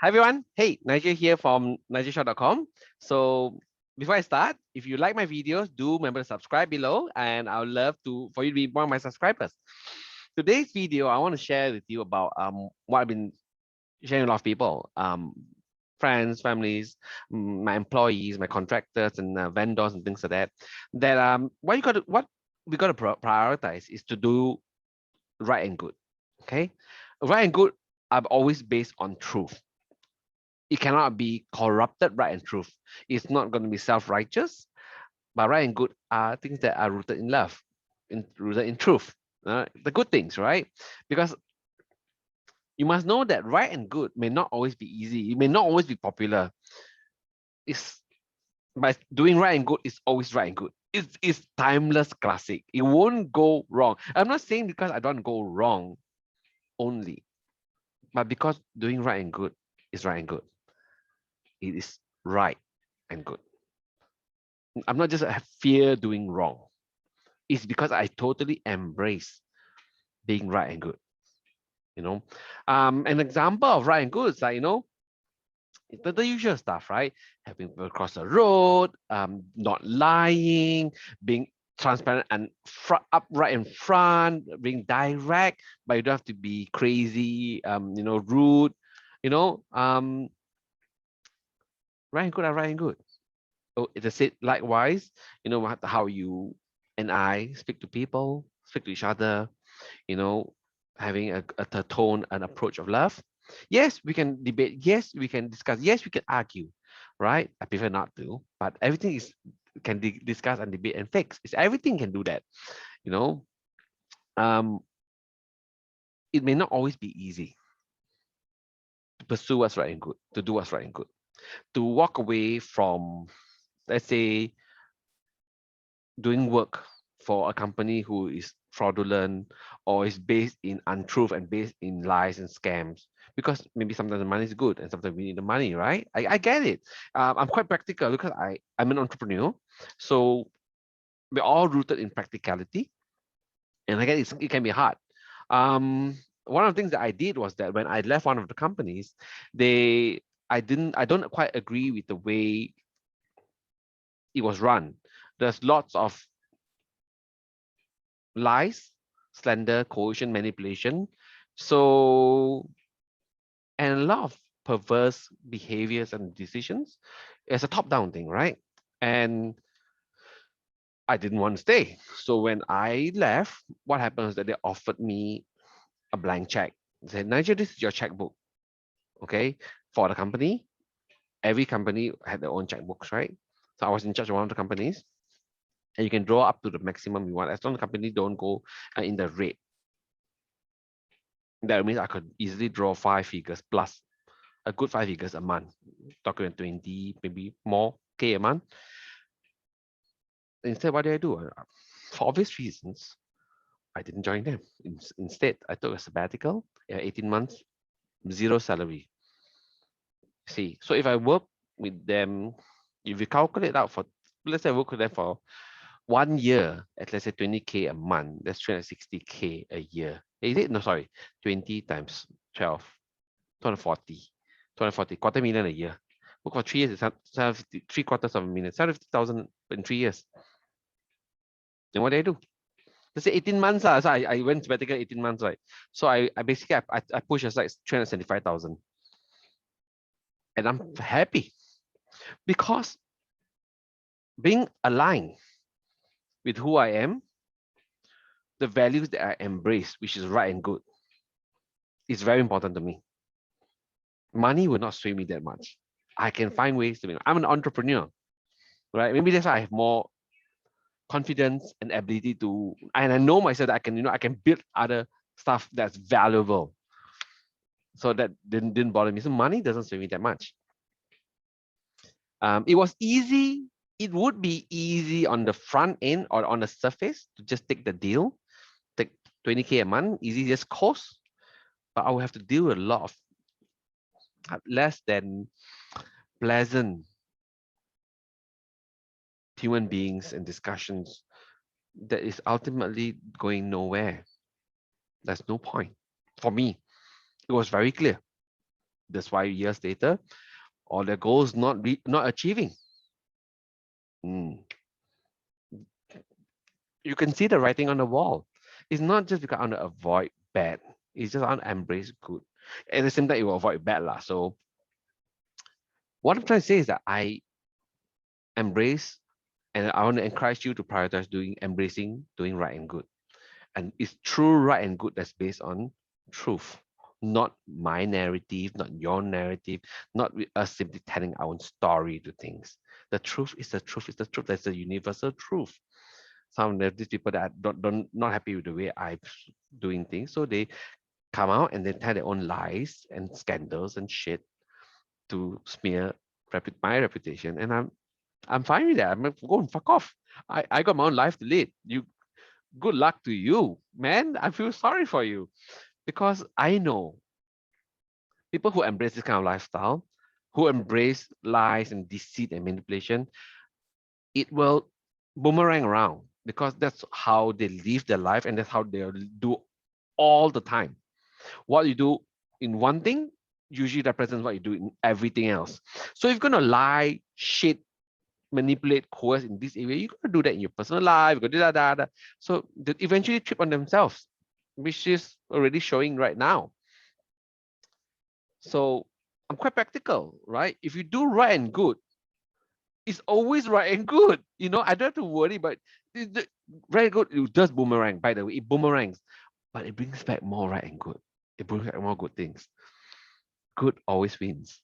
Hi everyone. Hey, Nigel here from nigelshot.com. So before I start, if you like my videos, do remember to subscribe below, and I would love for you to be one of my subscribers. Today's video, I want to share with you about what I've been sharing with a lot of people, friends, families, my employees, my contractors, and vendors and things like that. That what we got to prioritize is to do right and good. Okay, right and good are always based on truth. It cannot be corrupted right and truth. It's not going to be self-righteous, but right and good are things that are rooted in love, rooted in truth. The good things, right? Because you must know that right and good may not always be easy. It may not always be popular. It's by doing right and good is always right and good. It's timeless classic. It won't go wrong. I'm not saying because I don't go wrong only, but because doing right and good is right and good. It is right and good. I'm not just fear doing wrong. It's because I totally embrace being right and good. You know, an example of right and good is like the usual stuff, right? Having people cross the road, not lying, being transparent and upright in front, being direct, but you don't have to be crazy, rude. You know, right and good are right and good. So it's it likewise, how you and I speak to people, speak to each other, you know, having a tone, an approach of love. Yes, we can debate. Yes, we can discuss. Yes, we can argue, right? I prefer not to, but everything is can discuss and debate and fix. It's everything can do that, you know. Um, it may not always be easy to pursue what's right and good, to do what's right and good, to walk away from, let's say, doing work for a company who is fraudulent or is based in untruth and based in lies and scams, because maybe sometimes the money is good and sometimes we need the money, right? I get it. I'm quite practical because I'm an entrepreneur, so we're all rooted in practicality, and I get it can be hard. One of the things that I did was that when I left one of the companies, they I don't quite agree with the way it was run. There's lots of lies, slander, coercion, manipulation. So, and a lot of perverse behaviors and decisions. It's a top-down thing, right? And I didn't want to stay. So when I left, what happened is that they offered me a blank check. They said, Nigel, this is your checkbook, okay, for the company. Every company had their own checkbooks, right? So I was in charge of one of the companies, and you can draw up to the maximum you want as long as the company don't go in the red. That means I could easily draw 5 figures plus a good 5 figures a month, talking 20, maybe more K a month. Instead, what did I do? For obvious reasons, I didn't join them. Instead, I took a sabbatical, 18 months, zero salary. See, so if I work with them, if you calculate out for, let's say I work with them for 1 year at, let's say, 20K a month, that's 360K a year. Is it? No, sorry, 20 times 12, 240, 240, quarter million a year. Work for 3 years, it's 750, 3/4 of a million, 750,000 in 3 years. Then what did I do? Let's say 18 months. So I went sabbatical 18 months, right? So I basically I pushed aside 375,000. And I'm happy because being aligned with who I am, the values that I embrace, which is right and good, is very important to me. Money will not sway me that much. I can find ways to make. I'm an entrepreneur, right? Maybe that's why I have more confidence and ability to, and I know myself that I can build other stuff that's valuable. So that didn't bother me. So money doesn't sway me that much. It was easy. It would be easy on the front end or on the surface to just take the deal, take 20K a month, easy just cost. But I will have to deal with a lot of less than pleasant human beings and discussions that is ultimately going nowhere. There's no point. For me, it was very clear. That's why years later, all their goals not achieving. Mm. You can see the writing on the wall. It's not just because I want to avoid bad. It's just I want to embrace good. At the same time, it will avoid bad lah. So what I'm trying to say is that I embrace and I want to encourage you to prioritize embracing doing right and good. And it's true right and good that's based on truth, not my narrative, not your narrative, not with us simply telling our own story to things. The truth is the truth is the truth. That's the universal truth. Some of these people that don't not happy with the way I'm doing things, so they come out and they tell their own lies and scandals and shit to smear my reputation, and I'm fine with that. I'm like, go and fuck off. I got my own life to lead. You good luck to you, man. I feel sorry for you because I know people who embrace this kind of lifestyle, who embrace lies and deceit and manipulation, it will boomerang around because that's how they live their life and that's how they do all the time. What you do in one thing usually represents what you do in everything else. So if you're gonna lie, shit, manipulate, coerce in this area, you're gonna do that in your personal life, you're gonna do that. So they eventually trip on themselves, which is already showing right now. So I'm quite practical, right? If you do right and good, it's always right and good. I don't have to worry, but right and good, it does boomerang, by the way. It boomerangs, but it brings back more right and good. It brings back more good things. Good always wins.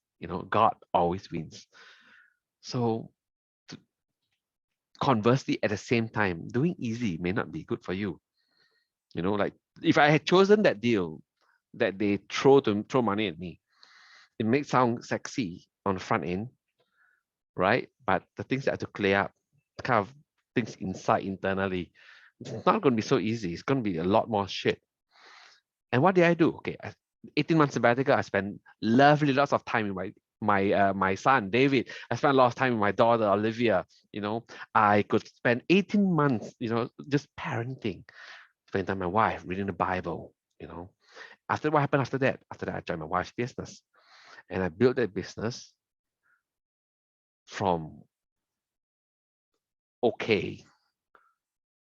God always wins. So conversely, at the same time, doing easy may not be good for you. Like if I had chosen that deal that they throw money at me, it may sound sexy on the front end, right? But the things that I have to clear up, the kind of things inside internally, it's not going to be so easy. It's going to be a lot more shit. And what did I do? Okay, 18 months sabbatical, I spent lovely lots of time with my son David. I spent a lot of time with my daughter Olivia. I could spend 18 months, just parenting, spending time with my wife, reading the Bible. After what happened after that? After that, I joined my wife's business, and I built that business from okay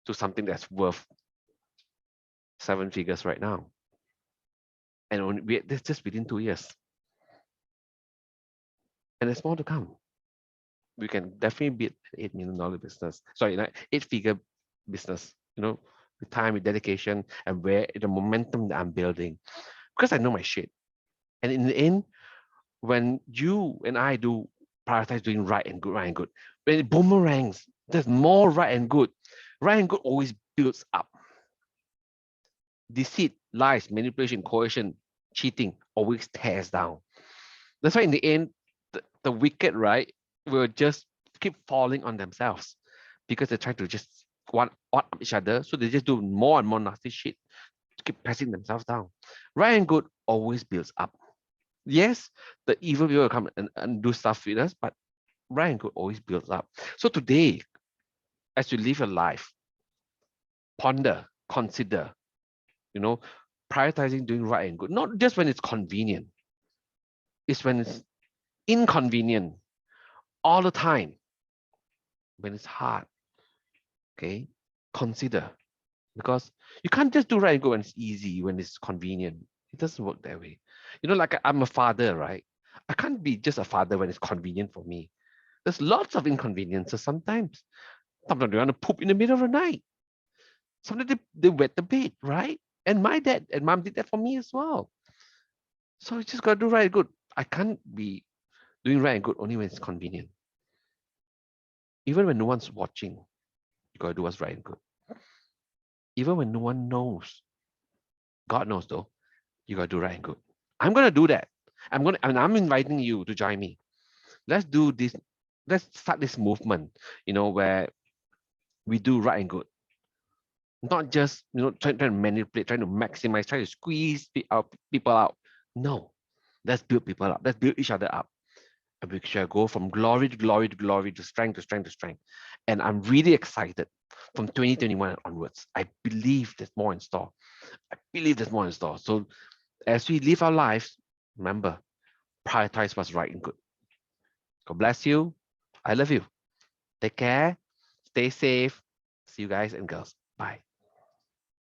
to something that's worth 7 figures right now, and that's just within 2 years, and there's more to come. We can definitely build an $8 million business. Sorry, not 8-figure business. With time, with dedication, and where the momentum that I'm building, because I know my shit. And in the end, when you and I do prioritize doing right and good, when it boomerangs, there's more right and good. Right and good always builds up. Deceit, lies, manipulation, coercion, cheating always tears down. That's why in the end, the wicked, right, will just keep falling on themselves because they're trying to just one up each other. So they just do more and more nasty shit to keep pressing themselves down. Right and good always builds up. Yes, the evil people will come and do stuff with us, but right and good always builds up. So today, as you live your life, ponder, consider, prioritizing doing right and good, not just when it's convenient. It's when it's inconvenient all the time, when it's hard. Okay, consider, because you can't just do right and good when it's easy, when it's convenient. It doesn't work that way. Like I'm a father, right? I can't be just a father when it's convenient for me. There's lots of inconveniences sometimes. Sometimes they want to poop in the middle of the night. Sometimes they wet the bed, right? And my dad and mom did that for me as well. So you just gotta do right and good. I can't be doing right and good only when it's convenient. Even when no one's watching, you gotta do what's right and good. Even when no one knows, God knows though, you gotta do right and good. I'm gonna do that. I'm inviting you to join me. Let's do this. Let's start this movement, where we do right and good. Not just, trying to manipulate, trying to maximize, trying to squeeze people out. No, let's build people up. Let's build each other up. And we shall go from glory to glory to glory, to strength to strength to strength. And I'm really excited from 2021 onwards. I believe there's more in store. I believe there's more in store. So as we live our lives, remember, prioritize what's right and good. God bless you. I love you. Take care. Stay safe. See you guys and girls. Bye.